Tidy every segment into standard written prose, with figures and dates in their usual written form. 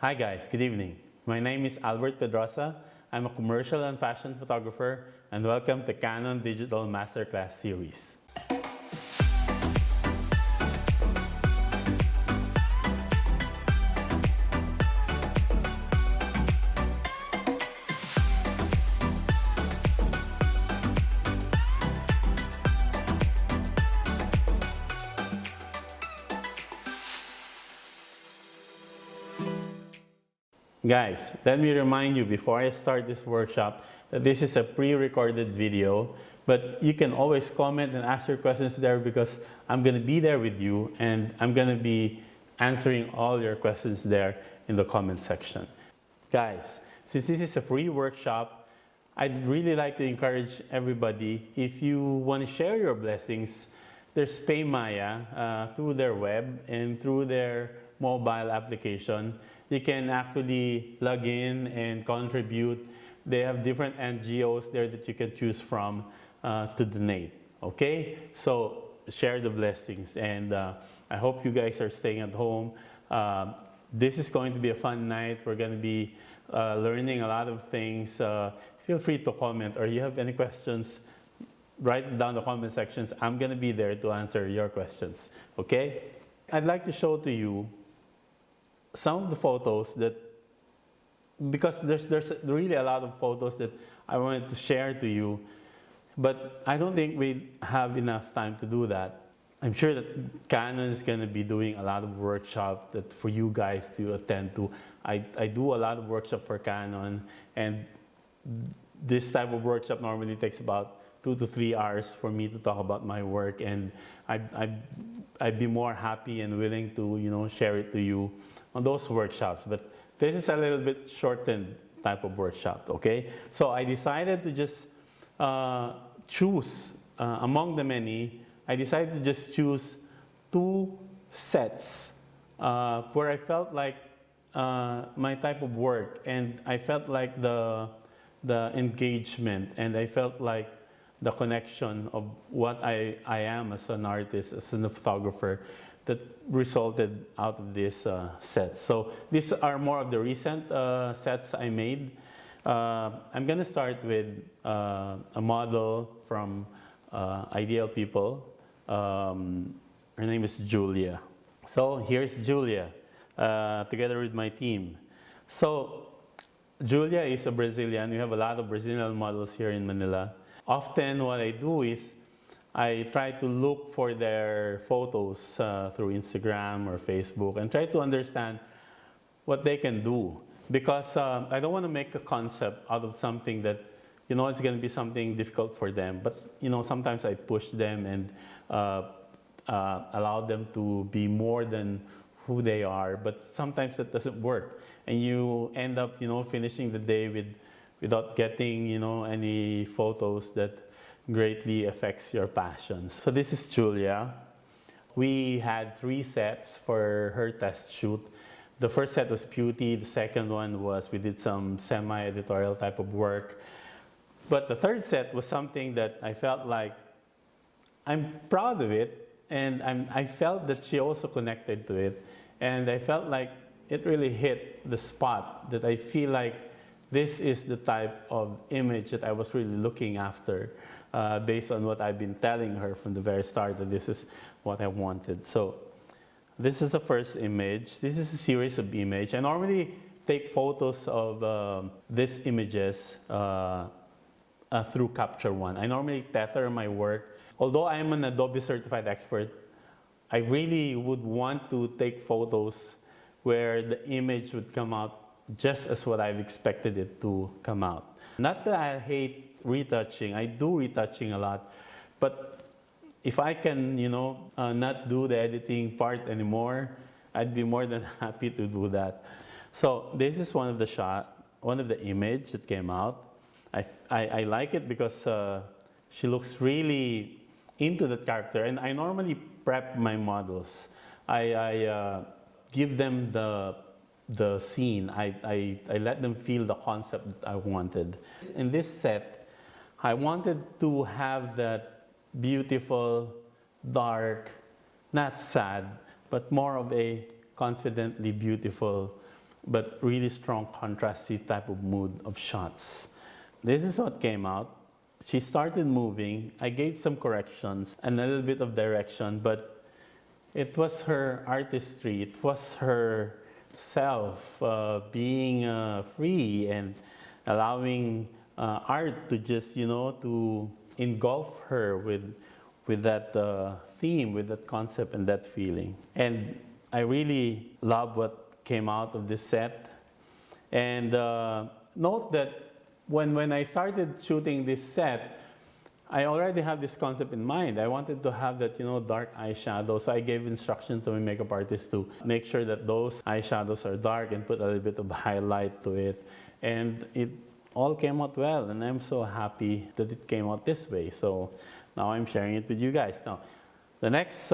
Hi guys, good evening. My name is Albert Pedrosa. I'm a commercial and fashion photographer, and welcome to Canon Digital Masterclass series. Guys, let me remind you before I start this workshop that this is a pre-recorded video, but you can always comment and ask your questions there because I'm going to be there with you and I'm going to be answering all your questions there in the comment section. Guys, since this is a free workshop, I'd really like to encourage everybody, if you want to share your blessings, there's PayMaya through their web and through their mobile application. You can actually log in and contribute. They have different NGOs there that you can choose from to donate, okay? So share the blessings, and I hope you guys are staying at home. This is going to be a fun night. We're going to be learning a lot of things. Feel free to comment, or you have any questions, write it down in the comment sections. I'm going to be there to answer your questions, okay? I'd like to show to you some of the photos that, because there's really a lot of photos that I wanted to share to you, but I don't think we have enough time to do that. I'm sure that Canon is going to be doing a lot of workshops that for you guys to attend to. I do a lot of workshop for Canon, and this type of workshop normally takes about 2 to 3 hours for me to talk about my work, and I'd be more happy and willing to share it to you on those workshops. But this is a little bit shortened type of workshop, okay? So I decided to just choose among the many. I decided to just choose 2 sets where I felt like my type of work, and I felt like the engagement, and I felt like the connection of what I am as an artist, as a photographer, that resulted out of this set. So these are more of the recent sets I made. I'm going to start with a model from Ideal People. Her name is Julia. So here's Julia, together with my team. So Julia is a Brazilian. We have a lot of Brazilian models here in Manila. Often what I do is I try to look for their photos through Instagram or Facebook and try to understand what they can do, because I don't want to make a concept out of something that it's going to be something difficult for them. But sometimes I push them and allow them to be more than who they are. But sometimes that doesn't work, and you end up finishing the day without getting any photos that greatly affects your passions. So this is Julia. We had 3 sets for her test shoot. The first set was beauty. The second one was we did some semi-editorial type of work. But the third set was something that I felt like I'm proud of it, and I felt that she also connected to it, and I felt like it really hit the spot, that I feel like this is the type of image that I was really looking after. Based on what I've been telling her from the very start, that this is what I wanted. So this is the first image. This is a series of images. I normally take photos of these images through Capture One. I normally tether my work. Although I am an Adobe certified expert, I really would want to take photos where the image would come out just as what I've expected it to come out. Not that I hate retouching. I do retouching a lot, but if I can not do the editing part anymore, I'd be more than happy to do that. So this is one of the image that came out. I like it because she looks really into the character, and I normally prep my models. I give them the scene. I let them feel the concept that I wanted. In this set, I wanted to have that beautiful, dark, not sad, but more of a confidently beautiful but really strong contrasty type of mood of shots. This is what came out. She started moving. I gave some corrections and a little bit of direction, but it was her artistry. It was her self being free and allowing art to just, to engulf her with that theme, with that concept and that feeling. And I really love what came out of this set. And note that when I started shooting this set, I already have this concept in mind. I wanted to have that, dark eyeshadow. So I gave instructions to my makeup artist to make sure that those eyeshadows are dark and put a little bit of highlight to it. And it all came out well. And I'm so happy that it came out this way. So now I'm sharing it with you guys. Now, the next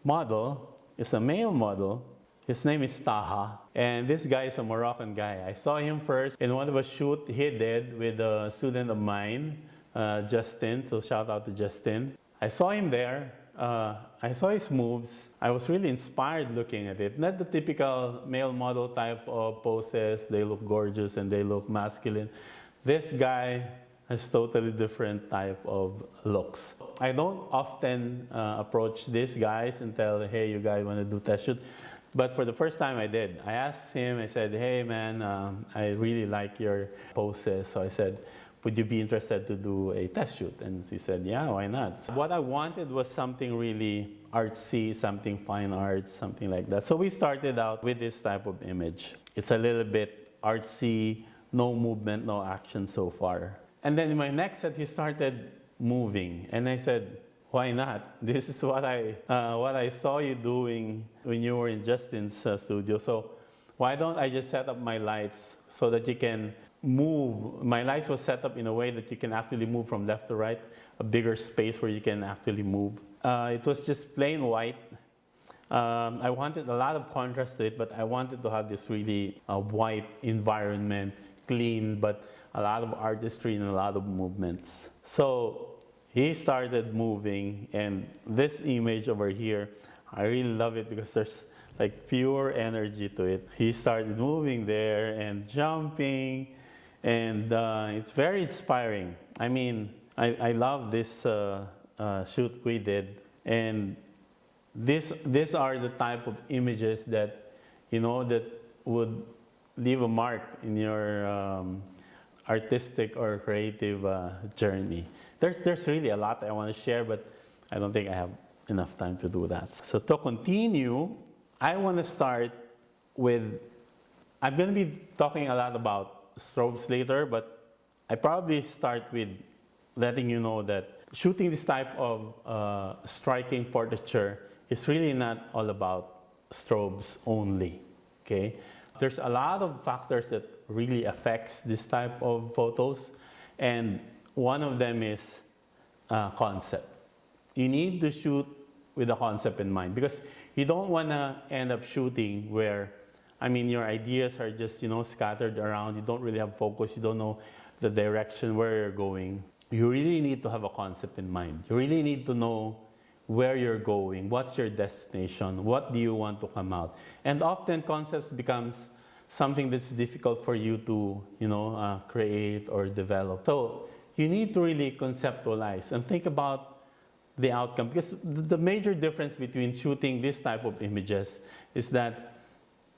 model is a male model. His name is Taha, and this guy is a Moroccan guy. I saw him first in one of a shoot he did with a student of mine, Justin, so shout out to Justin. I saw him there, I saw his moves. I was really inspired looking at it. Not the typical male model type of poses, they look gorgeous and they look masculine. This guy has totally different type of looks. I don't often approach these guys and tell, hey, you guys want to do test shoot? But for the first time I did. I asked him, I said, hey man, I really like your poses. So I said, would you be interested to do a test shoot? And he said, yeah, why not? So what I wanted was something really artsy, something fine art, something like that. So we started out with this type of image. It's a little bit artsy, no movement, no action so far. And then in my next set, he started moving. And I said, why not? This is what I saw you doing when you were in Justin's studio. So why don't I just set up my lights so that you can move? My lights was set up in a way that you can actually move from left to right, a bigger space where you can actually move. It was just plain white. I wanted a lot of contrast to it, but I wanted to have this really white environment, clean, but a lot of artistry and a lot of movements. So he started moving, and this image over here, I really love it because there's like pure energy to it. He started moving there and jumping, and it's very inspiring. I mean, I love this shoot we did, and these are the type of images that, that would leave a mark in your artistic or creative journey. There's really a lot I want to share, but I don't think I have enough time to do that. So to continue, I want to start with, I'm going to be talking a lot about strobes later, but I probably start with letting you know that shooting this type of striking portraiture is really not all about strobes only, okay? There's a lot of factors that really affects this type of photos, and one of them is concept. You need to shoot with a concept in mind, because you don't want to end up shooting where, your ideas are just, scattered around. You don't really have focus. You don't know the direction where you're going. You really need to have a concept in mind. You really need to know where you're going, what's your destination, what do you want to come out. And often concepts becomes something that's difficult for you to, create or develop. So you need to really conceptualize and think about the outcome, because the major difference between shooting this type of images is that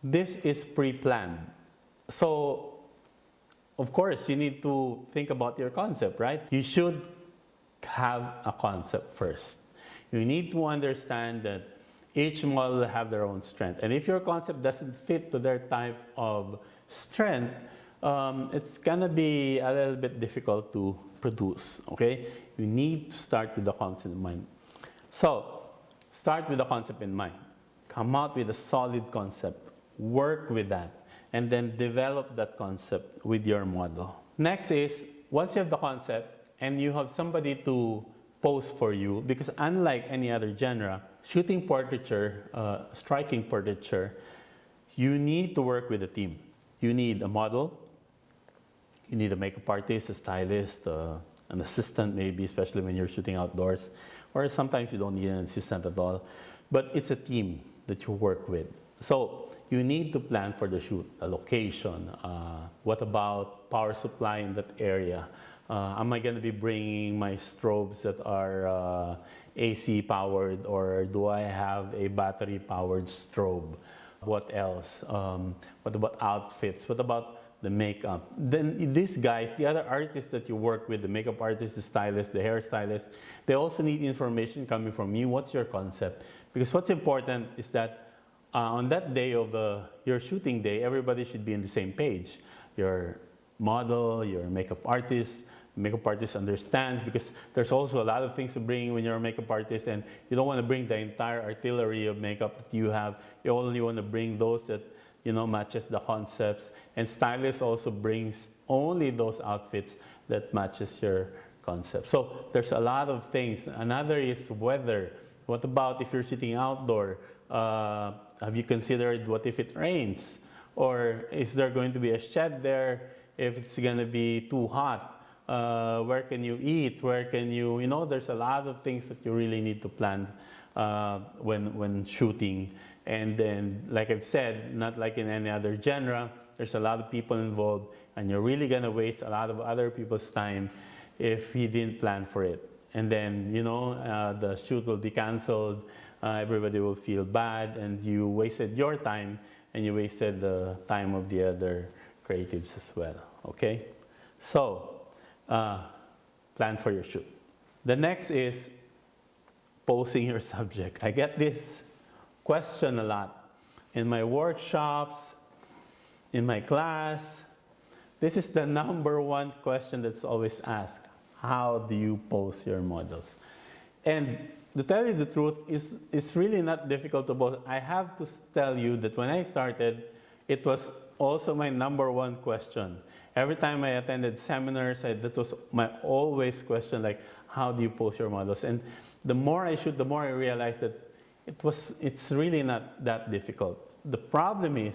this is pre-planned. So of course you need to think about your concept, right? You should have a concept first. You need to understand that each model will have their own strength. And if your concept doesn't fit to their type of strength, it's gonna be a little bit difficult to produce, okay? You need to start with the concept in mind. So, start with the concept in mind. Come out with a solid concept. Work with that. And then develop that concept with your model. Next is, once you have the concept and you have somebody to pose for you, because unlike any other genre, shooting portraiture, striking portraiture, you need to work with a team. You need a model, you need a makeup artist, a stylist, an assistant maybe, especially when you're shooting outdoors, or sometimes you don't need an assistant at all, but it's a team that you work with. So you need to plan for the shoot, the location. What about power supply in that area? Am I going to be bringing my strobes that are AC powered, or do I have a battery powered strobe? What else? What about outfits? What about the makeup? Then these guys, the other artists that you work with, the makeup artist, the stylist, the hairstylist, they also need information coming from you. What's your concept? Because what's important is that on that day of your shooting day, everybody should be on the same page. Your model, your makeup artist understands, because there's also a lot of things to bring when you're a makeup artist, and you don't want to bring the entire artillery of makeup that you have. You only want to bring those that matches the concepts. And stylist also brings only those outfits that matches your concept. So there's a lot of things. Another is weather. What about if you're shooting outdoor? Have you considered what if it rains? Or is there going to be a shed there if it's going to be too hot? Where can you eat? Where can you, there's a lot of things that you really need to plan when shooting. And then, like I've said, not like in any other genre, there's a lot of people involved, and you're really going to waste a lot of other people's time if you didn't plan for it. And then, the shoot will be canceled, everybody will feel bad, and you wasted your time, and you wasted the time of the other creatives as well, okay? So, plan for your shoot. The next is posing your subject. I get this question a lot in my workshops, in my class. This is the number one question that's always asked. How do you pose your models? And to tell you the truth, it's really not difficult to pose. I have to tell you that when I started, it was also my number one question. Every time I attended seminars, that was my always question, like, how do you pose your models? And the more I shoot, the more I realized that it's really not that difficult. The problem is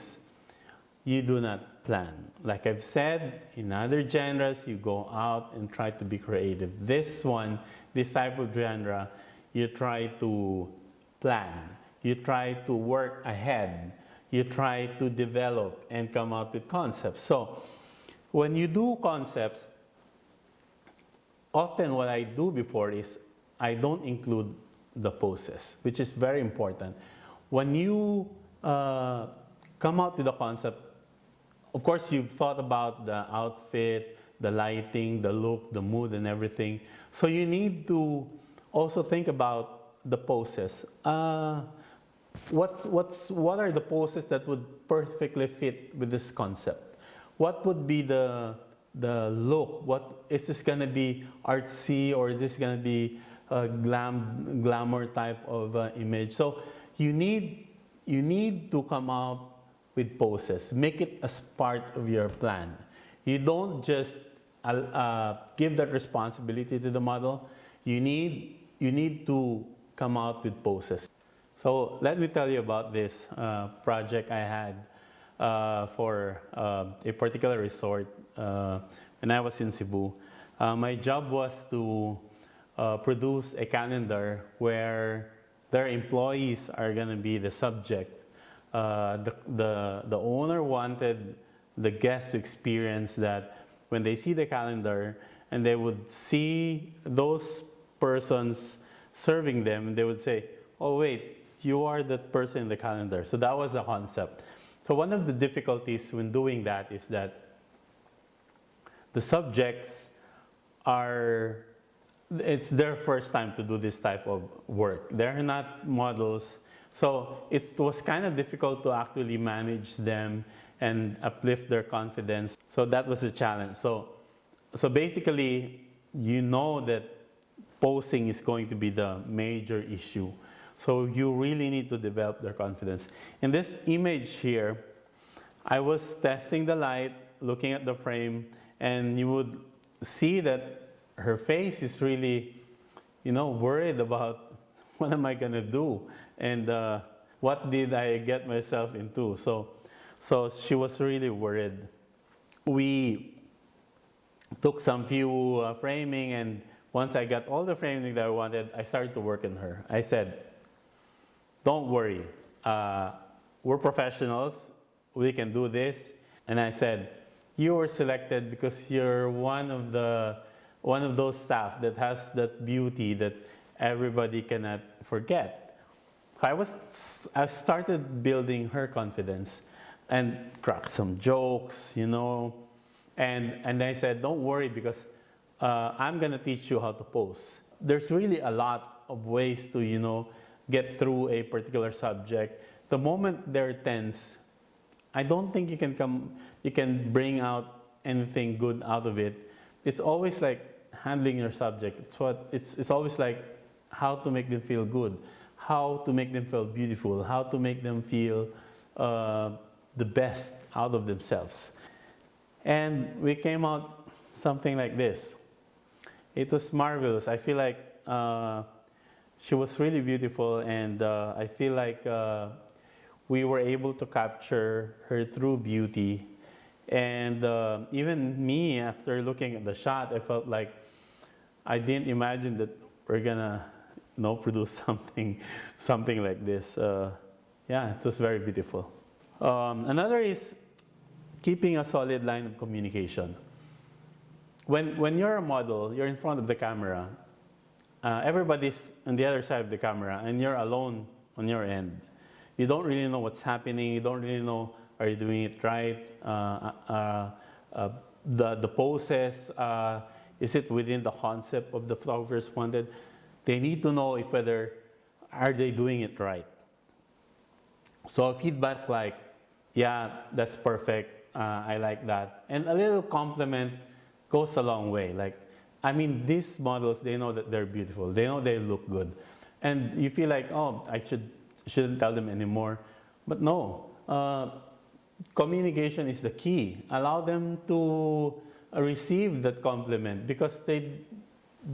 you do not plan. Like I've said, in other genres, you go out and try to be creative. This type of genre, you try to plan. You try to work ahead. You try to develop and come out with concepts. So when you do concepts, often what I do before is I don't include the poses, which is very important. When you come out with a concept, of course you've thought about the outfit, the lighting, the look, the mood, and everything. So you need to also think about the poses. What are the poses that would perfectly fit with this concept? What would be the look? What is this going to be, artsy, or is this going to be a glamour type of image? So you need to come out with poses. Make it as part of your plan. You don't just give that responsibility to the model. You need to come out with poses. So let me tell you about this project I had for a particular resort when I was in Cebu. My job was to produce a calendar where their employees are going to be the subject. The owner wanted the guests to experience that when they see the calendar and they would see those persons serving them, they would say, oh wait, you are that person in the calendar. So that was the concept. So one of the difficulties when doing that is that the subjects it's their first time to do this type of work. They're not models. So it was kind of difficult to actually manage them and uplift their confidence. So that was a challenge. So basically, you know that posing is going to be the major issue. So you really need to develop their confidence. In this image here, I was testing the light, looking at the frame, and you would see that her face is really, worried about what am I gonna do, and what did I get myself into. So she was really worried. We took some few framing, and once I got all the framing that I wanted, I started to work on her. I said, don't worry, we're professionals. we can do this. And I said, you were selected because you're one of those staff that has that beauty that everybody cannot forget. I started building her confidence and cracked some jokes, and I said, don't worry, because I'm gonna teach you how to pose. There's really a lot of ways to, get through a particular subject. The moment they're tense, I don't think you can bring out anything good out of it. It's always like handling your subject. It's always like how to make them feel good, how to make them feel beautiful, how to make them feel the best out of themselves. And we came out something like this. It was marvelous. I feel like she was really beautiful, and I feel like we were able to capture her true beauty. And even me, after looking at the shot, I felt like I didn't imagine that we're gonna, produce something like this. Yeah, it was very beautiful. Another is keeping a solid line of communication. When you're a model, you're in front of the camera. Everybody's on the other side of the camera, and you're alone on your end. You don't really know what's happening. You don't really know, are you doing it right? The poses, is it within the concept of the photographers wanted? They need to know whether are they doing it right. So feedback like, yeah, that's perfect. I like that. And a little compliment goes a long way. These models, they know that they're beautiful. They know they look good. And you feel like, oh, I shouldn't tell them anymore. But no, communication is the key. Allow them to receive that compliment because they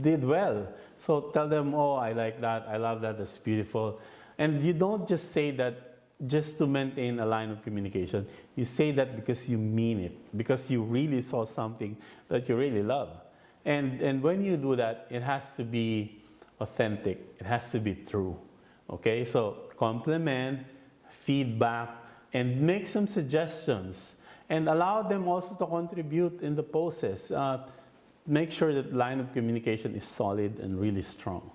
did well. So tell them, oh, I like that, I love that, that's beautiful. And you don't just say that just to maintain a line of communication. You say that because you mean it, because you really saw something that you really love. And when you do that, it has to be authentic. It has to be true. Okay, so compliment, feedback, and make some suggestions. And allow them also to contribute in the poses. Make sure that line of communication is solid and really strong.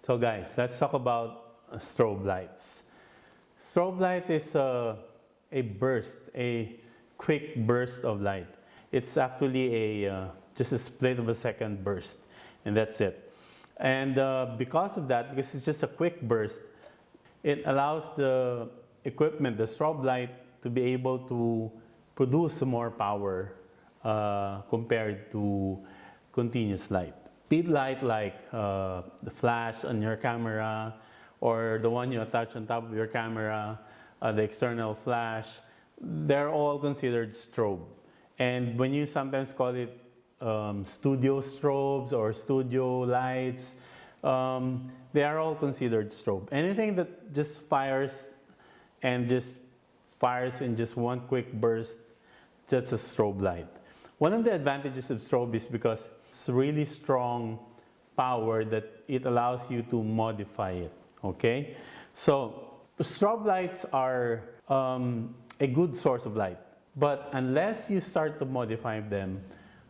So guys, let's talk about strobe lights. Strobe light is a quick burst of light. It's actually just a split of a second burst, and that's it. And because of that, because it's just a quick burst, it allows the equipment, the strobe light, to be able to produce more power compared to continuous light. Speed light like the flash on your camera, or the one you attach on top of your camera, the external flash, they're all considered strobe. And when you sometimes call it studio strobes or studio lights, they are all considered strobe. Anything that just fires in just one quick burst, that's a strobe light. One of the advantages of strobe is because it's really strong power that it allows you to modify it, okay? So strobe lights are a good source of light, but unless you start to modify them,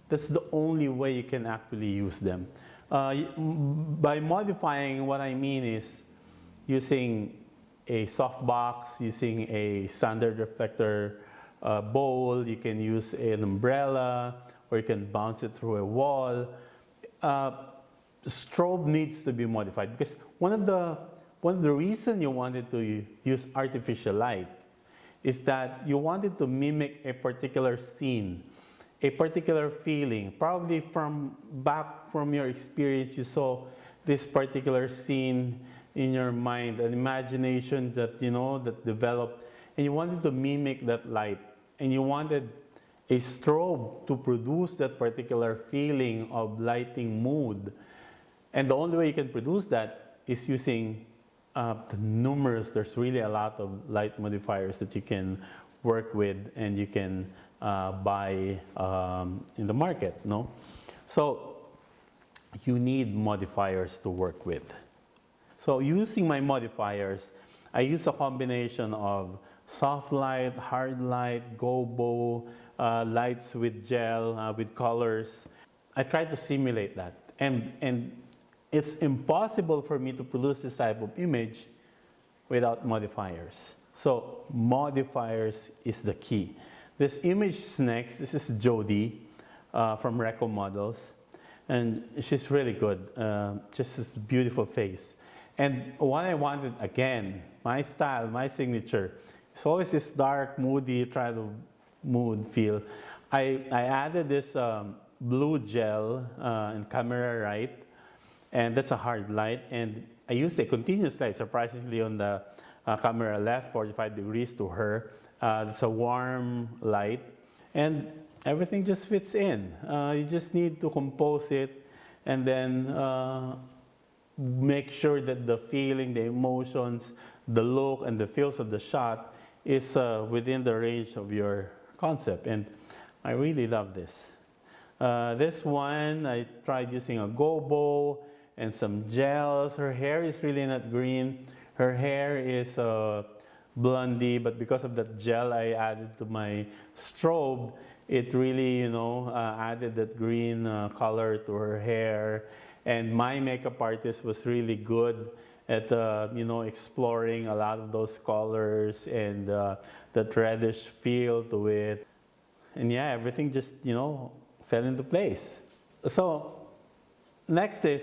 that's the only way you can actually use them. By modifying, what I mean is using a softbox, using a standard reflector bowl, you can use an umbrella, or you can bounce it through a wall. Strobe needs to be modified because one of the reasons you wanted to use artificial light is that you wanted to mimic a particular scene, a particular feeling. Probably from your experience, you saw this particular scene in your mind, an imagination that that developed, and you wanted to mimic that light, and you wanted a strobe to produce that particular feeling of lighting mood. And the only way you can produce that is using there's really a lot of light modifiers that you can work with and you can buy in the market, no? So you need modifiers to work with. So using my modifiers, I use a combination of soft light, hard light, gobo, lights with gel, with colors. I try to simulate that. And it's impossible for me to produce this type of image without modifiers. So modifiers is the key. This image is next. This is Jody from Reco Models. And she's really good. Just this beautiful face. And what I wanted, again, my style, my signature, it's always this dark, moody, try to mood feel. I added this blue gel in camera right, and that's a hard light. And I used a continuous light, surprisingly, on the camera left, 45 degrees to her. It's a warm light, and everything just fits in. You just need to compose it, and then make sure that the feeling, the emotions, the look, and the feels of the shot is within the range of your concept. And I really love this. This one, I tried using a gobo and some gels. Her hair is really not green. Her hair is blondie, but because of that gel I added to my strobe, it really, you know, added that green color to her hair. And my makeup artist was really good at, you know, exploring a lot of those colors and that reddish feel to it. And yeah, everything just, you know, fell into place. So next is,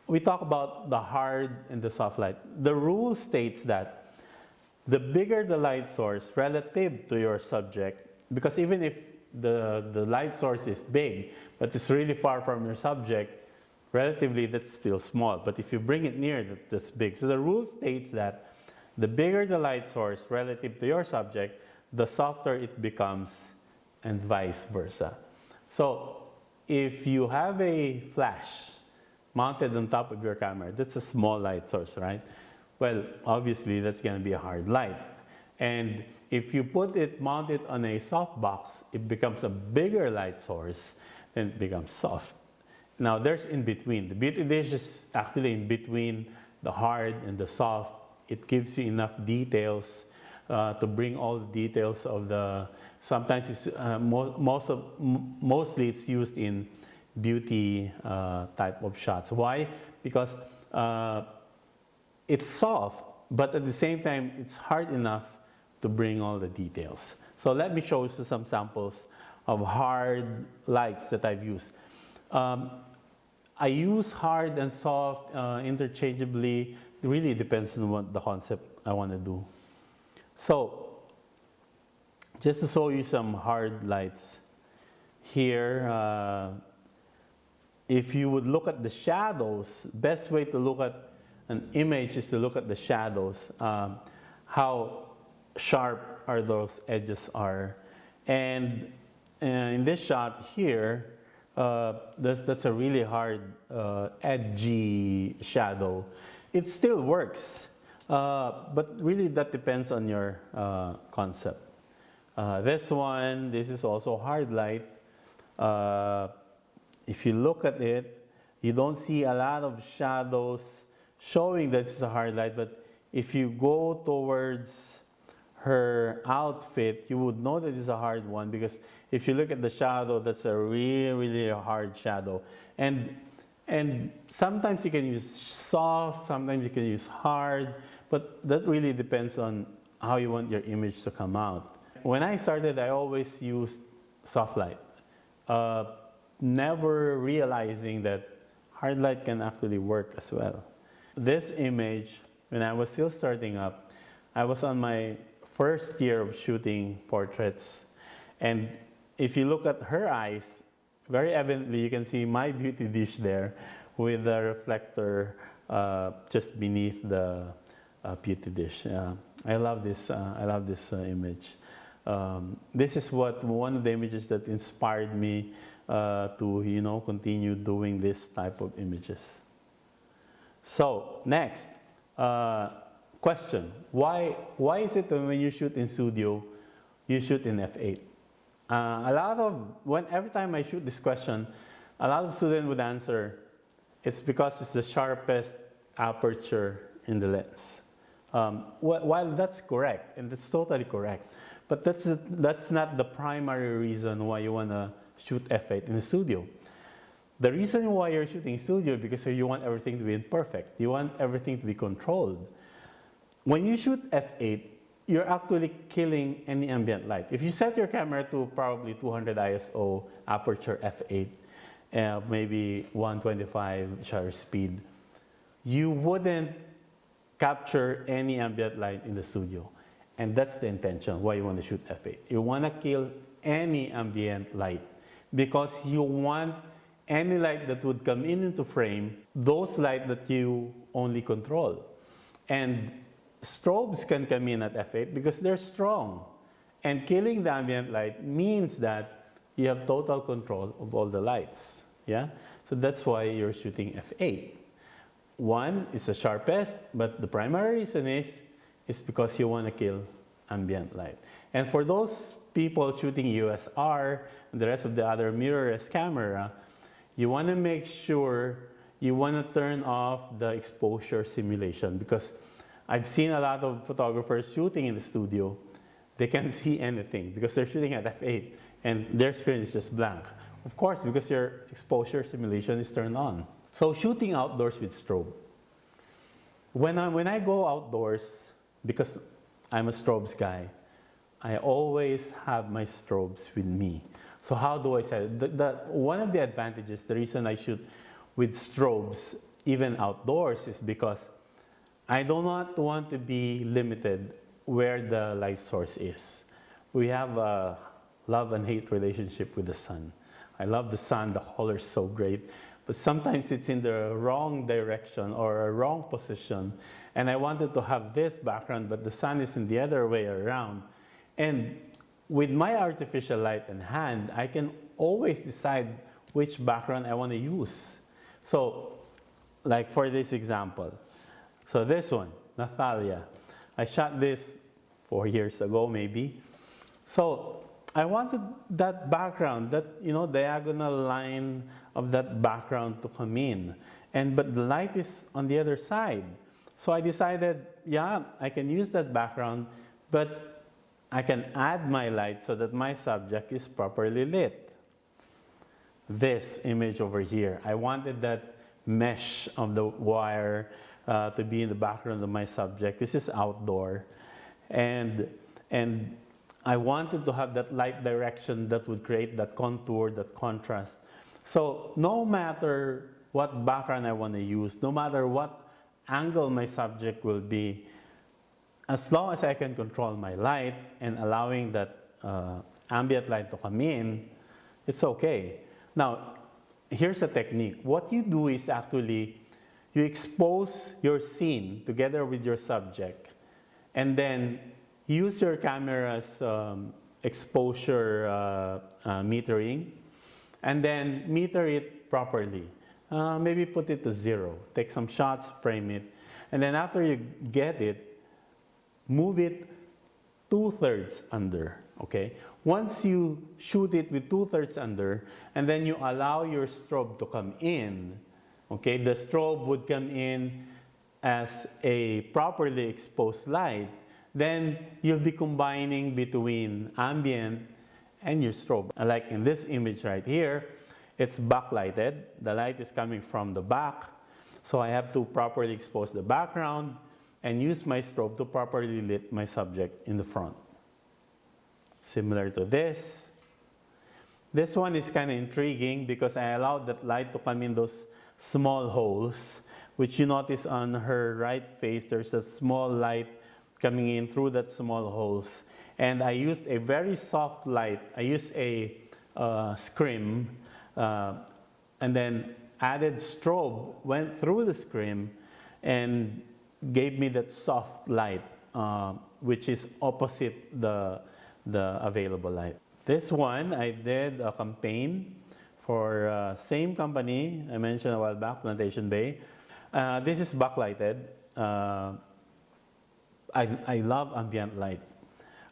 we talk about the hard and the soft light. The rule states that the bigger the light source relative to your subject, because even if the light source is big, but it's really far from your subject, relatively that's still small. But if you bring it near, that's big. So the rule states that the bigger the light source relative to your subject, the softer it becomes, and vice versa. So if you have a flash mounted on top of your camera, that's a small light source, right? Well, obviously that's going to be a hard light. And if you put it mounted on a soft box, it becomes a bigger light source, then it becomes soft. Now there's in between. The beauty dish is actually in between the hard and the soft. It gives you enough details to bring all the details of the, sometimes it's, mostly it's used in beauty type of shots. Why? Because it's soft, but at the same time, it's hard enough to bring all the details. So let me show you some samples of hard lights that I've used. I use hard and soft interchangeably. It really depends on what the concept I want to do. So, just to show you some hard lights here, if you would look at the shadows, best way to look at an image is to look at the shadows, how sharp are those edges are. And in this shot here, that's a really hard, edgy shadow. It still works, but really that depends on your concept. This one, this is also hard light. If you look at it, you don't see a lot of shadows showing that it's a hard light, but if you go towards her outfit, you would know that it's a hard one, because if you look at the shadow, that's a really hard shadow. And sometimes you can use soft, sometimes you can use hard, but that really depends on how you want your image to come out. When I started, I always used soft light, never realizing that hard light can actually work as well. This image, when I was still starting up, I was on my first year of shooting portraits, and if you look at her eyes, very evidently you can see my beauty dish there with the reflector just beneath the beauty dish. I love this image. This is one of the images that inspired me to, you know, continue doing this type of images. So next, question: Why is it that when you shoot in studio, you shoot in f8? Every time I shoot this question, a lot of students would answer, it's because it's the sharpest aperture in the lens. While that's correct, and that's totally correct, but that's not the primary reason why you want to shoot f8 in the studio. The reason why you're shooting studio is because you want everything to be perfect. You want everything to be controlled. When you shoot f8, you're actually killing any ambient light. If you set your camera to probably 200 ISO, aperture f8, maybe 125 shutter speed, you wouldn't capture any ambient light in the studio. And that's the intention why you want to shoot f8. You want to kill any ambient light because you want any light that would come into frame, those light that you only control. And strobes can come in at f8 because they're strong. And killing the ambient light means that you have total control of all the lights. Yeah? So that's why you're shooting f8. One is the sharpest, but the primary reason is because you want to kill ambient light. And for those people shooting USR and the rest of the other mirrorless camera, you want to make sure you want to turn off the exposure simulation, because I've seen a lot of photographers shooting in the studio. They can't see anything because they're shooting at f8 and their screen is just blank. Of course, because your exposure simulation is turned on. So shooting outdoors with strobe. When I go outdoors, because I'm a strobes guy, I always have my strobes with me. So how do I set it? One of the advantages, the reason I shoot with strobes even outdoors, is because I do not want to be limited where the light source is. We have a love and hate relationship with the sun. I love the sun, the color is so great, but sometimes it's in the wrong direction or a wrong position, and I wanted to have this background, but the sun is in the other way around. And with my artificial light in hand, I can always decide which background I want to use. So, like for this example, so this one, Nathalia, I shot this 4 years ago maybe. So I wanted that background, that diagonal line of that background to come in, but the light is on the other side. So I decided, yeah, I can use that background, but I can add my light so that my subject is properly lit. This image over here, I wanted that mesh of the wire to be in the background of my subject. This is outdoor, and I wanted to have that light direction that would create that contour, that contrast. So no matter what background I want to use, no matter what angle my subject will be, as long as I can control my light and allowing that ambient light to come in, it's okay. Now, here's a technique. What you do is actually you expose your scene together with your subject, and then use your camera's exposure metering, and then meter it properly. Maybe put it to 0. Take some shots, frame it, and then after you get it, move it 2/3 under, okay? Once you shoot it with 2/3 under, and then you allow your strobe to come in, okay? The strobe would come in as a properly exposed light. Then you'll be combining between ambient and your strobe. Like in this image right here, it's backlighted. The light is coming from the back. So I have to properly expose the background and use my strobe to properly lit my subject in the front. Similar to this. This one is kind of intriguing because I allowed that light to come in those small holes, which you notice on her right face, there's a small light coming in through that small holes. And I used a very soft light. I used a scrim, and then added strobe, went through the scrim, and gave me that soft light, which is opposite the available light. This one, I did a campaign for same company I mentioned a while back, Plantation Bay. This is backlighted. I love ambient light,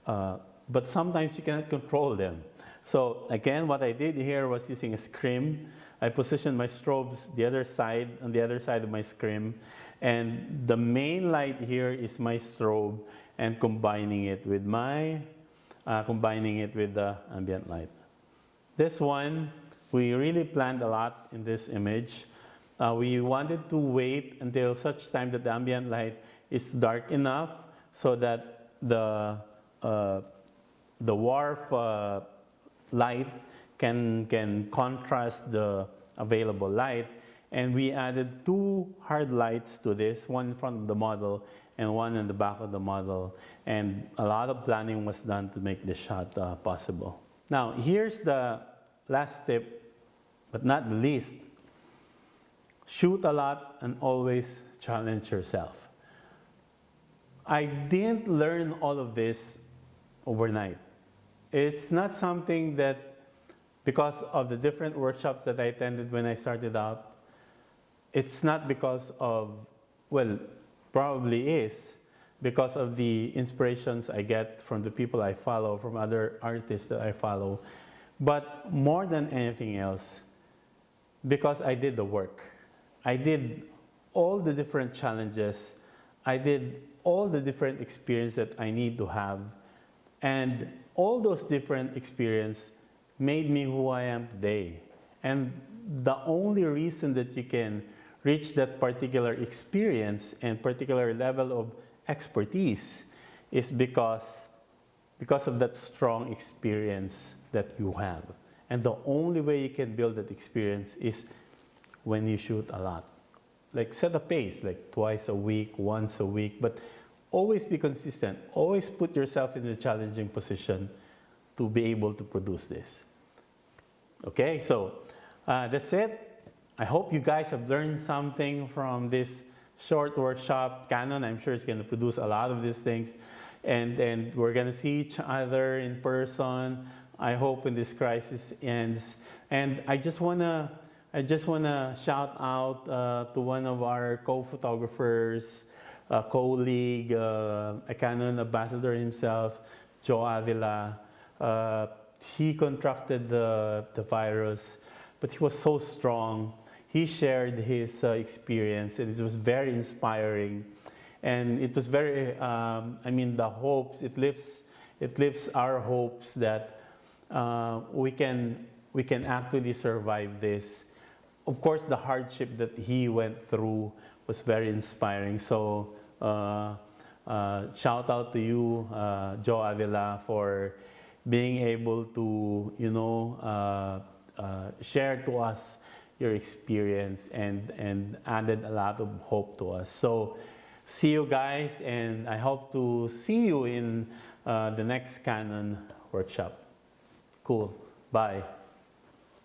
but sometimes you cannot control them. So again, what I did here was using a scrim. I positioned my strobes on the other side of my scrim, And the main light here is my strobe, and combining it with the ambient light. This one, we really planned a lot in this image. We wanted to wait until such time that the ambient light is dark enough so that the wharf light can contrast the available light. And we added two hard lights to this, one in front of the model and one in the back of the model. And a lot of planning was done to make this shot possible. Now, here's the last tip, but not the least. Shoot a lot and always challenge yourself. I didn't learn all of this overnight. It's not something that, because of the different workshops that I attended when I started out, it's not because of, well, probably is, because of the inspirations I get from the people I follow, from other artists that I follow. But more than anything else, because I did the work. I did all the different challenges. I did all the different experiences that I need to have. And all those different experiences made me who I am today. And the only reason that you can reach that particular experience and particular level of expertise is because of that strong experience that you have. And the only way you can build that experience is when you shoot a lot. Like, set a pace, like twice a week, once a week, but always be consistent. Always put yourself in a challenging position to be able to produce this. Okay, so that's it. I hope you guys have learned something from this short workshop. Canon, I'm sure, is going to produce a lot of these things. And we're going to see each other in person, I hope, when this crisis ends. And I just want to shout out to one of our co-photographers, colleague, a Canon ambassador himself, Joe Avila. He contracted the virus, but he was so strong. He shared his experience, and it was very inspiring. And it was very, the hopes, it lifts our hopes that we can actually survive this. Of course, the hardship that he went through was very inspiring. So shout out to you, Joe Avila, for being able to, share to us your experience and added a lot of hope to us. So see you guys, and I hope to see you in the next Canon workshop. Cool. Bye.